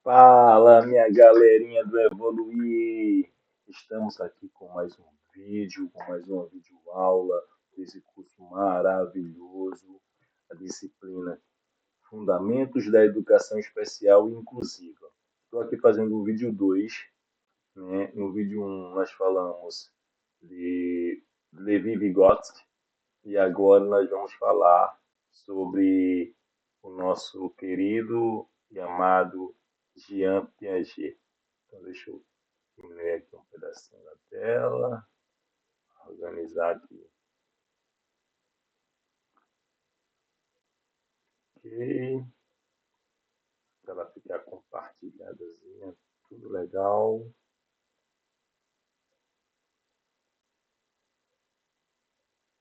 Fala, minha galerinha do Evoluir! Estamos aqui com mais um vídeo, com mais uma videoaula desse curso maravilhoso, a disciplina Fundamentos da Educação Especial e Inclusiva. Estou aqui fazendo o vídeo 2, né? No vídeo um nós falamos de Levi Vygotsky e agora nós vamos falar sobre o nosso querido e amado Jean Piaget. Então, deixa eu diminuir aqui um pedacinho da tela, organizar aqui. Ok. Para ela ficar compartilhadazinha, tudo legal.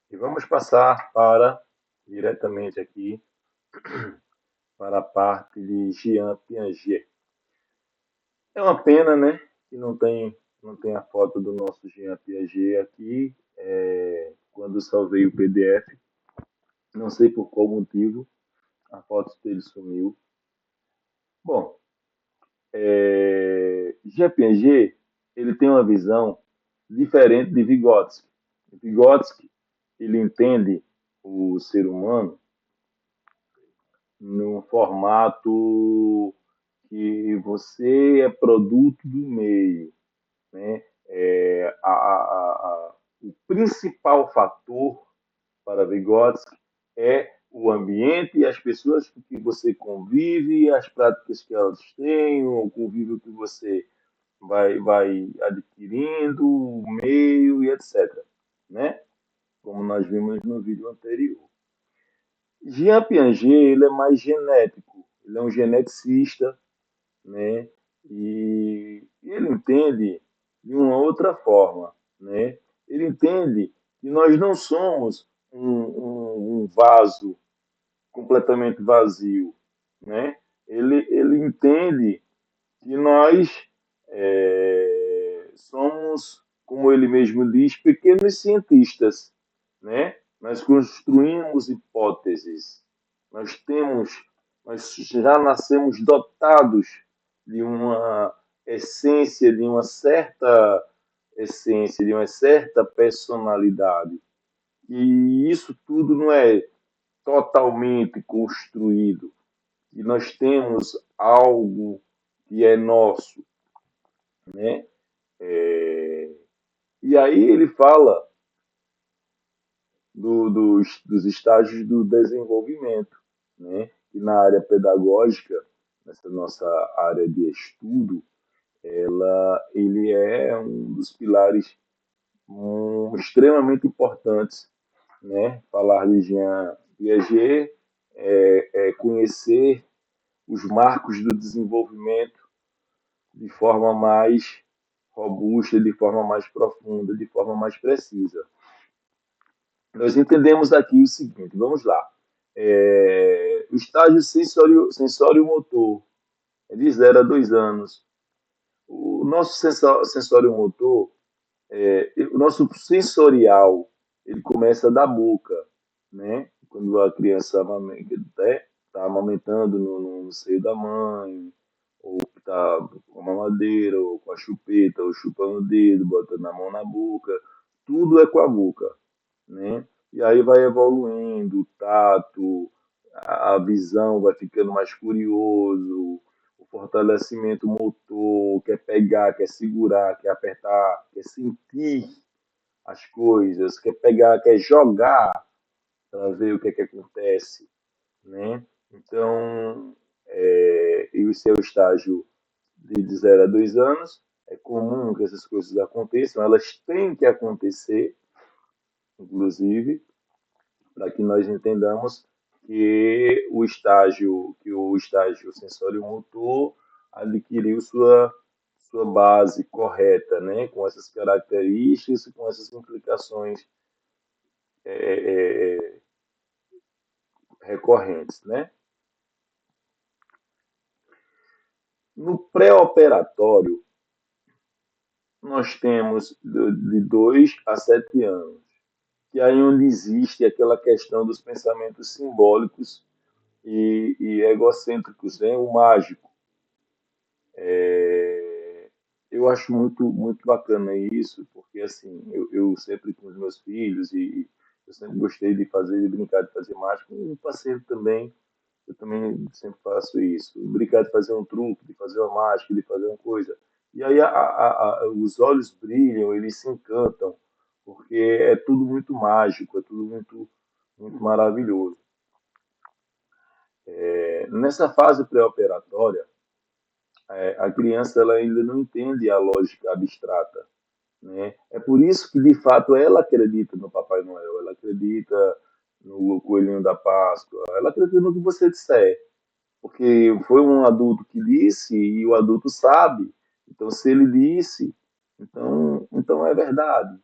E vamos passar para diretamente aqui para a parte de Jean Piaget. É uma pena, né, que não tem a foto do nosso Jean Piaget aqui. Quando salvei o PDF, não sei por qual motivo, a foto dele sumiu. Bom, Jean Piaget ele tem uma visão diferente de Vygotsky. Vygotsky ele entende o ser humano num formato que você é produto do meio, né? O principal fator para Vygotsky é o ambiente e as pessoas com que você convive, as práticas que elas têm, o convívio que você vai adquirindo, o meio e etc. Né? Como nós vimos no vídeo anterior. Jean Piaget ele é mais genético, ele é um geneticista, né? E ele entende de uma outra forma, né? Ele entende que nós não somos um vaso completamente vazio, né? Ele entende que nós somos, como ele mesmo diz, pequenos cientistas, né? Nós construímos hipóteses, nós temos, nós já nascemos dotados de uma essência, de uma certa essência, de uma certa personalidade. E isso tudo não é totalmente construído. E nós temos algo que é nosso, né? E aí ele fala dos estágios do desenvolvimento, né? E na área pedagógica, nessa nossa área de estudo, ele é um dos pilares extremamente importantes, né? Falar de Jean Piaget é conhecer os marcos do desenvolvimento de forma mais robusta, de forma mais profunda, de forma mais precisa. Nós entendemos aqui o seguinte, vamos lá. O estágio sensório-motor é de 0 a 2 anos. O nosso sensório-motor, o nosso sensorial, ele começa da boca, né? Quando a criança está amamentando no seio da mãe, ou está com a mamadeira, ou com a chupeta, ou chupando o dedo, botando a mão na boca, tudo é com a boca, né? E aí vai evoluindo o tato, a visão vai ficando mais curioso, o fortalecimento motor, quer pegar, quer segurar, quer apertar, quer sentir as coisas, quer pegar, quer jogar para ver o que acontece, né? Então, esse é o estágio de 0 a 2 anos. É comum que essas coisas aconteçam, elas têm que acontecer, inclusive, para que nós entendamos que o estágio sensório-motor adquiriu sua base correta, né? Com essas características, com essas implicações é, recorrentes, né? No pré-operatório, nós temos de 2 a 7 anos, que é aí onde existe aquela questão dos pensamentos simbólicos e egocêntricos, né? O mágico. É, eu acho muito bacana isso, porque assim, eu sempre com os meus filhos e eu sempre gostei de fazer, de brincar, de fazer mágica, e o parceiro também, eu também sempre faço isso, brincar de fazer um truque, de fazer uma mágica, de fazer uma coisa. E aí os olhos brilham, eles se encantam, porque é tudo muito mágico, é tudo muito maravilhoso. Nessa fase pré-operatória, a criança ela ainda não entende a lógica abstrata, né? É por isso que, de fato, ela acredita no Papai Noel, ela acredita no Coelhinho da Páscoa, ela acredita no que você disser, porque foi um adulto que disse e o adulto sabe. Então, se ele disse, então é verdade.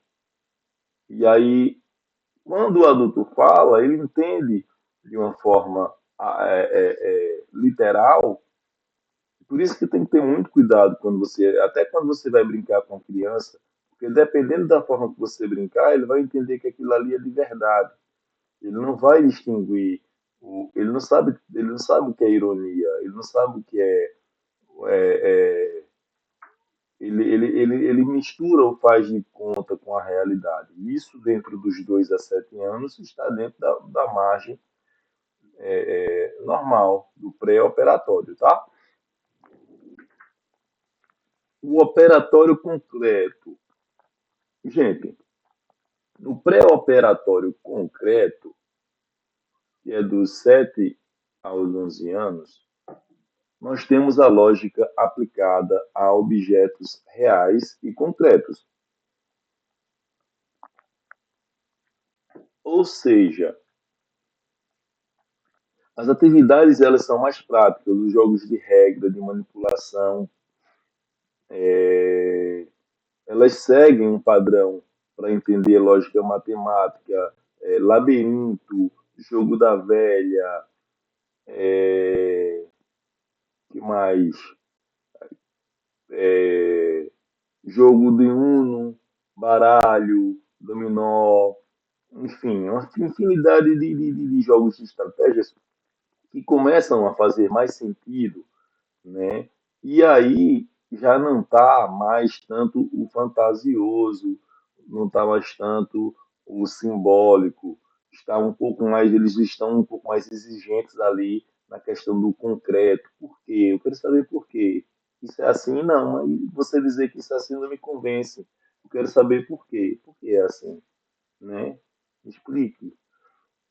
E aí, quando o adulto fala, ele entende de uma forma literal. Por isso que tem que ter muito cuidado até quando você vai brincar com a criança, porque dependendo da forma que você brincar, ele vai entender que aquilo ali é de verdade. Ele não vai distinguir, ele não sabe o que é ironia, ele não sabe o que é ele mistura ou faz de conta com a realidade. Isso dentro dos 2 a 7 anos está dentro da margem normal do pré-operatório, tá? O operatório concreto. Gente, no pré-operatório concreto, que é dos 7 aos 11 anos, nós temos a lógica aplicada a objetos reais e concretos. Ou seja, as atividades elas são mais práticas, os jogos de regra, de manipulação, elas seguem um padrão para entender lógica matemática, labirinto, jogo da velha, que mais? É, jogo de Uno, baralho, dominó, enfim, uma infinidade de jogos de estratégias que começam a fazer mais sentido, né? E aí já não está mais tanto o fantasioso, não está mais tanto o simbólico, está um pouco mais, eles estão um pouco mais exigentes ali na questão do concreto. Por quê? Eu quero saber por quê. Isso é assim? Não, mas você dizer que isso é assim não me convence. Eu quero saber por quê. Por que é assim, né? Me explique.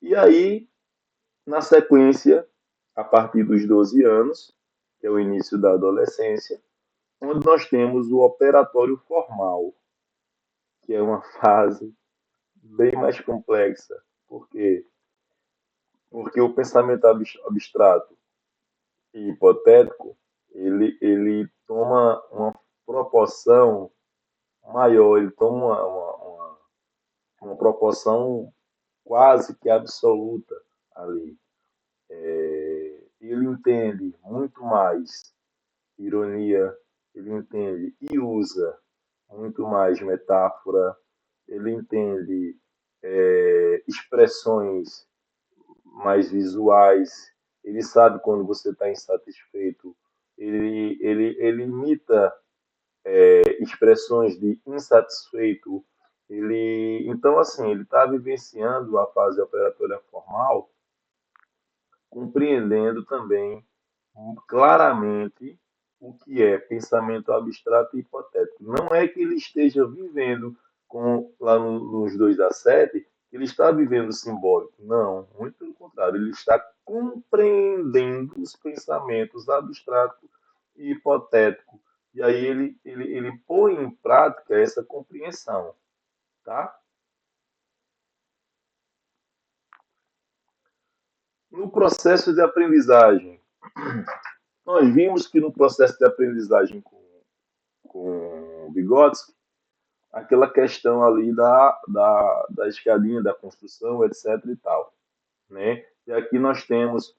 E aí, na sequência, a partir dos 12 anos, que é o início da adolescência, onde nós temos o operatório formal, que é uma fase bem mais complexa. Por quê? Porque o pensamento abstrato e hipotético, ele toma uma proporção maior, ele toma uma proporção quase que absoluta ali. Ele entende muito mais ironia, ele entende e usa muito mais metáfora, ele entende expressões mais visuais, ele sabe quando você está insatisfeito, ele imita expressões de insatisfeito, então assim, ele está vivenciando a fase operatória formal, compreendendo também claramente o que é pensamento abstrato e hipotético. Não é que ele esteja vivendo lá nos 2 a 7, que ele está vivendo o simbólico. Não, muito pelo contrário, ele está compreendendo os pensamentos abstrato e hipotético. E aí ele põe em prática essa compreensão. Tá? No processo de aprendizagem, nós vimos que no processo de aprendizagem com Vygotsky, aquela questão ali da escadinha, da construção, etc. e tal. Né? E aqui nós temos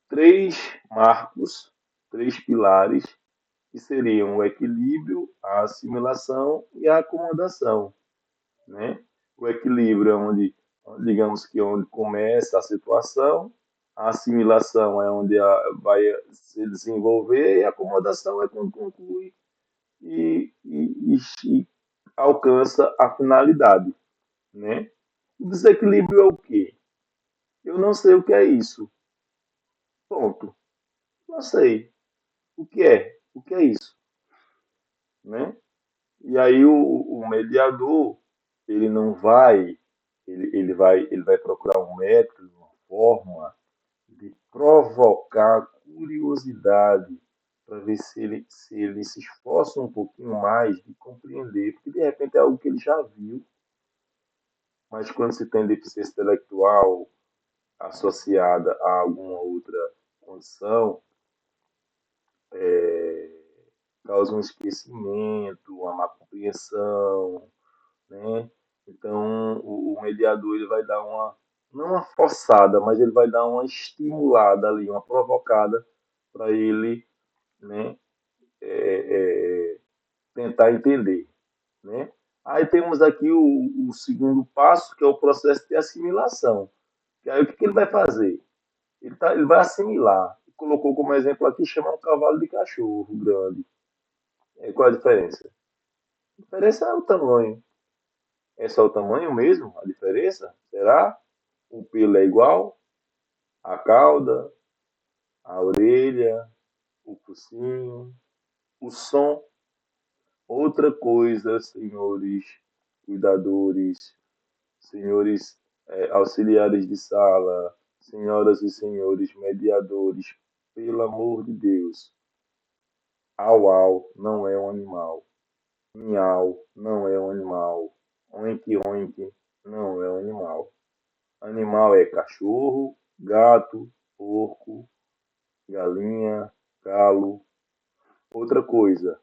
3 marcos, 3 pilares, que seriam o equilíbrio, a assimilação e a acomodação. Né? O equilíbrio é onde, digamos que onde começa a situação, A assimilação é onde vai se desenvolver e a acomodação é quando conclui e alcança a finalidade, né? O desequilíbrio é o quê? Eu não sei o que é isso. Ponto. Não sei o que é. O que é isso, né? E aí o mediador, ele não vai, ele vai procurar um método, uma forma de provocar curiosidade para ver se ele se esforça um pouquinho mais de compreender, porque de repente é algo que ele já viu, mas quando se tem deficiência intelectual associada a alguma outra condição, é, causa um esquecimento, uma má compreensão, né? Então, o mediador ele vai dar uma, não uma forçada, mas ele vai dar uma estimulada ali, uma provocada para ele, né, tentar entender, né? Aí temos aqui o segundo passo, que é o processo de assimilação. Que aí o que, que ele vai fazer? Ele vai assimilar. Colocou como exemplo aqui, chama um cavalo de cachorro grande. Qual a diferença? A diferença é o tamanho. É só o tamanho mesmo? A diferença? Será? O pelo é igual? A cauda, a orelha, o focinho, o som. Outra coisa, senhores cuidadores, senhores auxiliares de sala, senhoras e senhores mediadores, pelo amor de Deus, au au não é um animal, miau não é um animal, oink oink não é um animal. Animal é cachorro, gato, porco, galinha, galo. Outra coisa,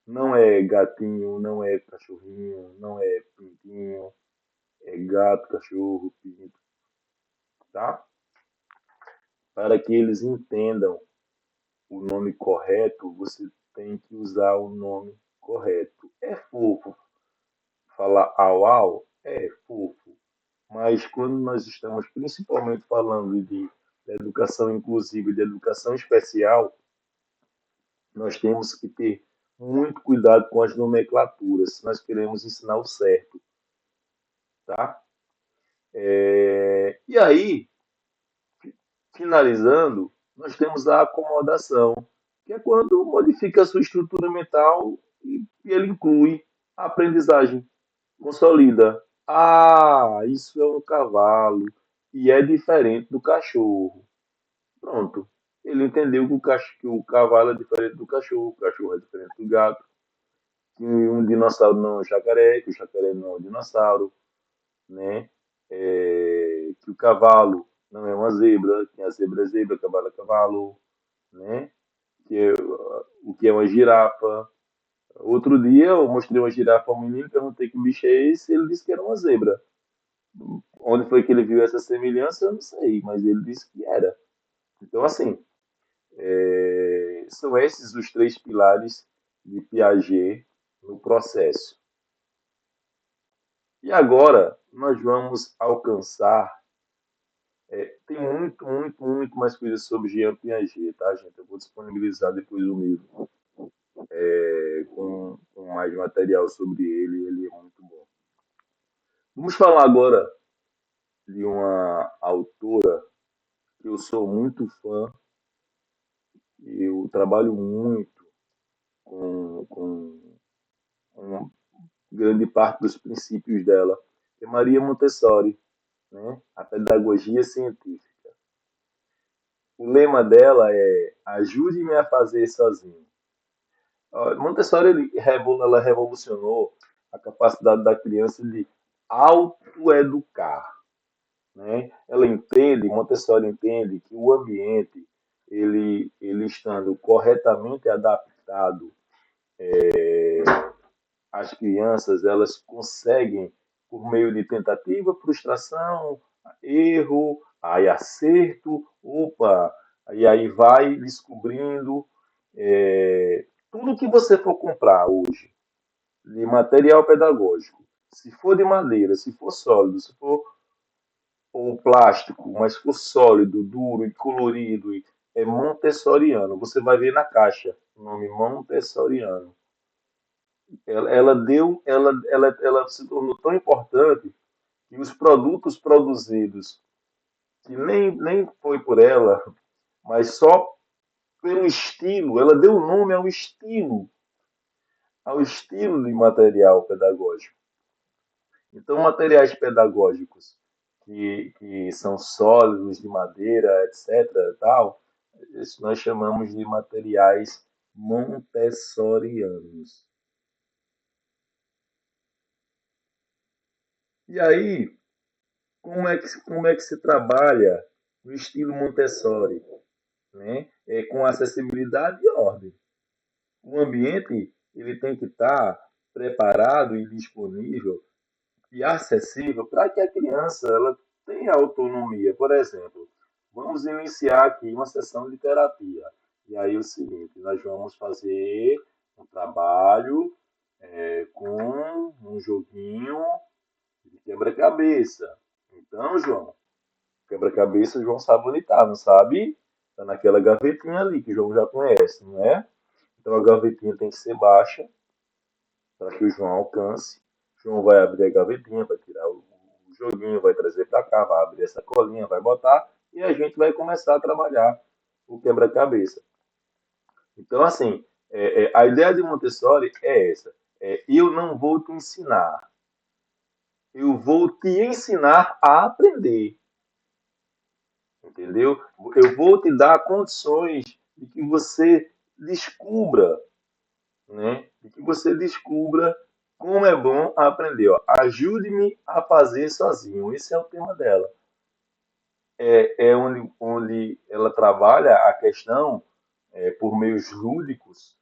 não é gatinho, não é cachorrinho, não é pintinho, é gato, cachorro, pinto, tá? Para que eles entendam o nome correto, você tem que usar o nome correto. É fofo falar au au? É fofo. Mas quando nós estamos principalmente falando de educação inclusiva e de educação especial, nós temos que ter muito cuidado com as nomenclaturas, se nós queremos ensinar o certo, tá? E aí, finalizando, nós temos a acomodação, que é quando modifica a sua estrutura mental e ele inclui a aprendizagem, consolida. Ah, isso é um cavalo e é diferente do cachorro. Pronto. Ele entendeu que o cavalo é diferente do cachorro, o cachorro é diferente do gato, que um dinossauro não é um jacaré, que o jacaré não é um dinossauro, né? Que o cavalo não é uma zebra, que a zebra é zebra, cavalo é cavalo, né? Que é, o que é uma girafa. Outro dia eu mostrei uma girafa ao menino, perguntei que bicho é esse, ele disse que era uma zebra. Onde foi que ele viu essa semelhança, eu não sei, mas ele disse que era. Então, assim, são esses os três pilares de Piaget no processo. E agora nós vamos alcançar. Tem muito, muito, muito mais coisas sobre Jean Piaget, tá, gente? Eu vou disponibilizar depois o livro com mais material sobre ele. Ele é muito bom. Vamos falar agora de uma autora que eu sou muito fã. Eu trabalho muito com grande parte dos princípios dela, que é Maria Montessori, né? A pedagogia científica. O lema dela é ajude-me a fazer sozinho. Montessori ela revolucionou a capacidade da criança de autoeducar, né? Montessori entende que o ambiente, ele estando corretamente adaptado, as crianças elas conseguem, por meio de tentativa, frustração, erro, aí acerto, opa, e aí vai descobrindo tudo que você for comprar hoje de material pedagógico, se for de madeira, se for sólido, se for ou plástico, mas for sólido, duro e colorido, é montessoriano. Você vai ver na caixa o nome montessoriano. Ela se tornou tão importante que os produtos produzidos, que nem foi por ela, mas só pelo estilo, ela deu nome ao estilo de material pedagógico. Então, materiais pedagógicos que são sólidos, de madeira, etc., tal, isso nós chamamos de materiais montessorianos. E aí, como é que se trabalha no estilo Montessori? Né? Com acessibilidade e ordem. O ambiente ele tem que estar preparado e disponível e acessível para que a criança ela tenha autonomia. Por exemplo, vamos iniciar aqui uma sessão de terapia. E aí é o seguinte, nós vamos fazer um trabalho com um joguinho de quebra-cabeça. Então, João, quebra-cabeça o João sabe onde está, não sabe? Está naquela gavetinha ali que o João já conhece, não é? Então a gavetinha tem que ser baixa para que o João alcance. O João vai abrir a gavetinha, vai tirar o joguinho, vai trazer para cá, vai abrir essa colinha, vai botar e a gente vai começar a trabalhar o quebra-cabeça. Então, assim, a ideia de Montessori é essa. Eu não vou te ensinar, eu vou te ensinar a aprender. Entendeu? Eu vou te dar condições de que você descubra, né? De que você descubra como é bom aprender. Ó. Ajude-me a fazer sozinho. Esse é o tema dela. É onde ela trabalha a questão, por meios lúdicos,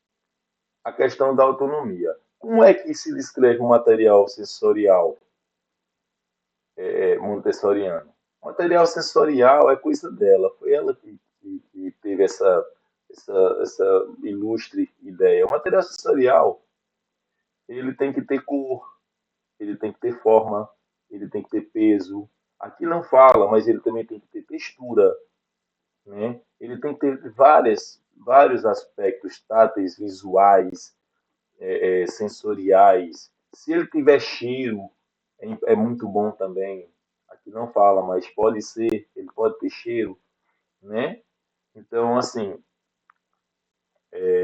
a questão da autonomia. Como é que se descreve um material sensorial montessoriano? O material sensorial é coisa dela. Foi ela que teve essa ilustre ideia. O material sensorial ele tem que ter cor, ele tem que ter forma, ele tem que ter peso. Aqui não fala, mas ele também tem que ter textura, né? Ele tem que ter vários aspectos táteis, visuais, sensoriais. Se ele tiver cheiro, é muito bom também. Aqui não fala, mas pode ser, ele pode ter cheiro, né? Então, assim,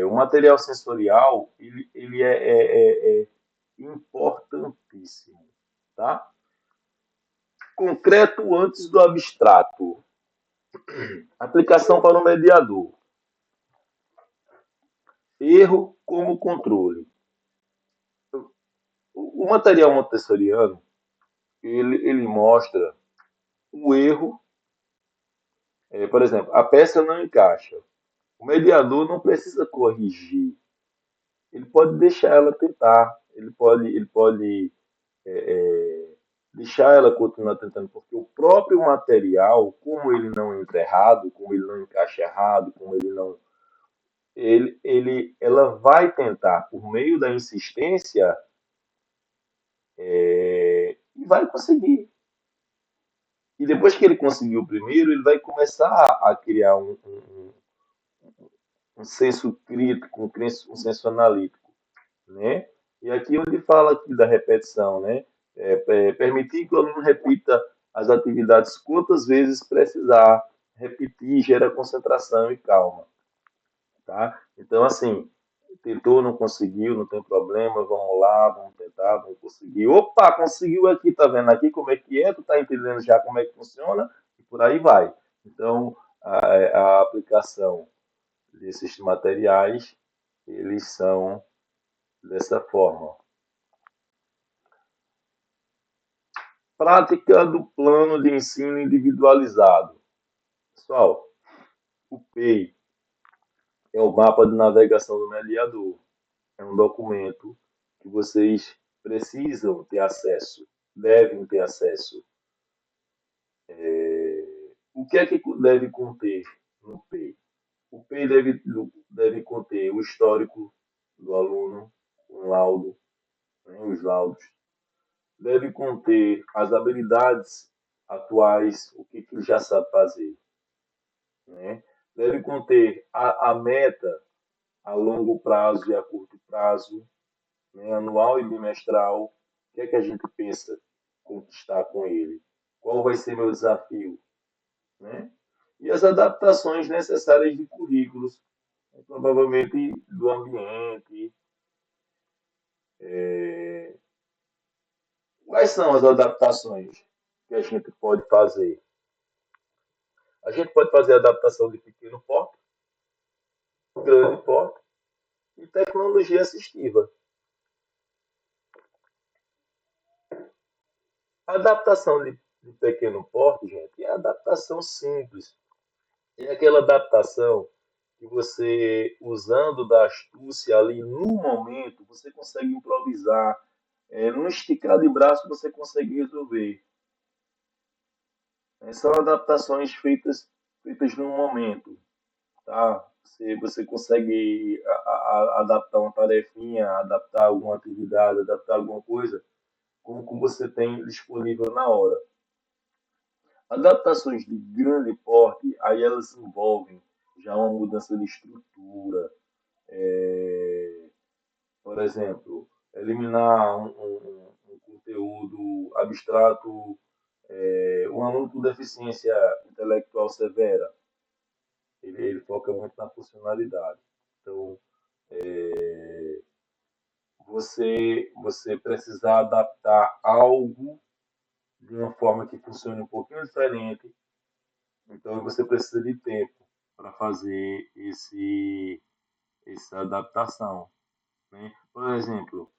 o material sensorial, ele é importantíssimo, tá? Concreto antes do abstrato. Aplicação para o mediador. Erro como controle. O material montessoriano, ele mostra o erro. Por exemplo, a peça não encaixa. O mediador não precisa corrigir. Ele pode deixar ela tentar. Ele pode deixar ela continuar tentando, porque o próprio material, como ele não entra errado, como ele não encaixa errado, como ele não ela vai tentar, por meio da insistência, e vai conseguir. E depois que ele conseguiu o primeiro, ele vai começar a criar um senso crítico, um senso analítico. Né? E aqui onde fala aqui da repetição, né? Permitir que o aluno repita as atividades quantas vezes precisar, repetir gera concentração e calma. Tá? Então, assim, tentou, não conseguiu, não tem problema, vamos lá, vamos tentar, vamos conseguir. Opa, conseguiu aqui, tá vendo aqui como é que é, tu tá entendendo já como é que funciona, e por aí vai. Então, a aplicação desses materiais, eles são dessa forma. Prática do plano de ensino individualizado. Pessoal, o PEI é o mapa de navegação do mediador. É um documento que vocês precisam ter acesso, devem ter acesso. O que é que deve conter no PEI? O PEI deve conter o histórico do aluno, um laudo, né, os laudos. Deve conter as habilidades atuais, o que ele já sabe fazer, né? Deve conter a meta a longo prazo e a curto prazo, né? Anual e bimestral. O que é que a gente pensa conquistar com ele? Qual vai ser meu desafio, né? E as adaptações necessárias de currículos, né? Provavelmente do ambiente. Quais são as adaptações que a gente pode fazer? A gente pode fazer adaptação de pequeno porte, grande porte e tecnologia assistiva. A adaptação de pequeno porte, gente, é adaptação simples. É aquela adaptação que você, usando da astúcia ali no momento, você consegue improvisar. No esticar de braço você consegue resolver. São adaptações feitas no momento. Tá? Você consegue adaptar uma tarefinha, adaptar alguma atividade, adaptar alguma coisa como você tem disponível na hora. Adaptações de grande porte, aí elas envolvem já uma mudança de estrutura, por exemplo, eliminar um conteúdo abstrato, um aluno com deficiência intelectual severa, ele foca muito na funcionalidade. Então, você precisar adaptar algo de uma forma que funcione um pouquinho diferente, então você precisa de tempo para fazer essa adaptação, né? Por exemplo,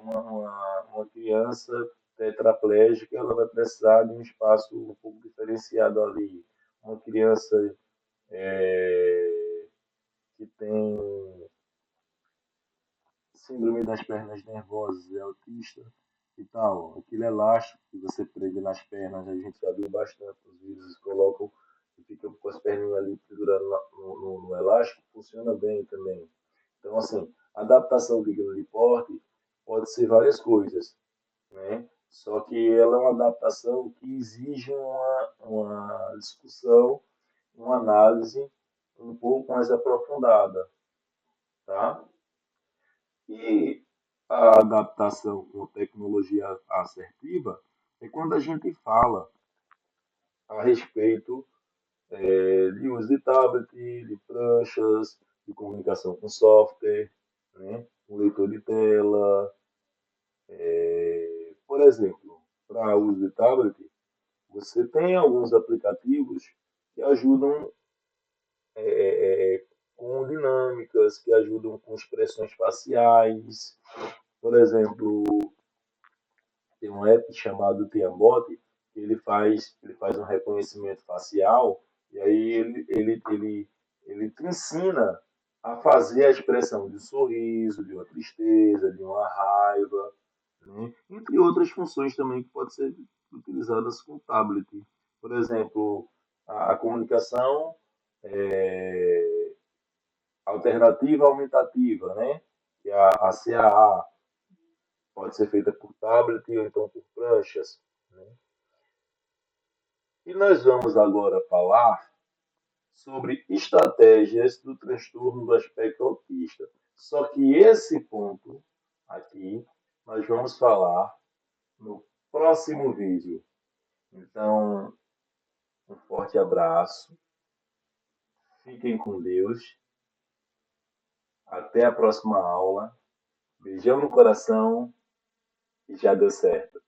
uma criança tetraplégica ela vai precisar de um espaço um pouco diferenciado ali. Uma criança que tem síndrome das pernas nervosas, é autista e tal. Aquele elástico que você prende nas pernas, a gente já viu bastante, os vídeos colocam e ficam com as perninhas ali pendurando no elástico, funciona bem também. Então, assim, adaptação de grande porte pode ser várias coisas, né? Só que ela é uma adaptação que exige uma discussão, uma análise um pouco mais aprofundada, tá? E a adaptação com tecnologia assertiva é quando a gente fala a respeito de uso de tablet, de pranchas, de comunicação com software, né? Um leitor de tela. Por exemplo, para uso de tablet, você tem alguns aplicativos que ajudam com dinâmicas, que ajudam com expressões faciais. Por exemplo, tem um app chamado Tiambot, que ele faz um reconhecimento facial e aí ele te ensina a fazer a expressão de um sorriso, de uma tristeza, de uma raiva, né? Entre outras funções também que podem ser utilizadas com tablet. Por exemplo, a comunicação é, alternativa aumentativa, né? Que é a CAA, pode ser feita por tablet ou então por pranchas, né? E nós vamos agora falar sobre estratégias do transtorno do aspecto autista. Só que esse ponto aqui nós vamos falar no próximo vídeo. Então, um forte abraço, fiquem com Deus, até a próxima aula, beijão no coração e já deu certo.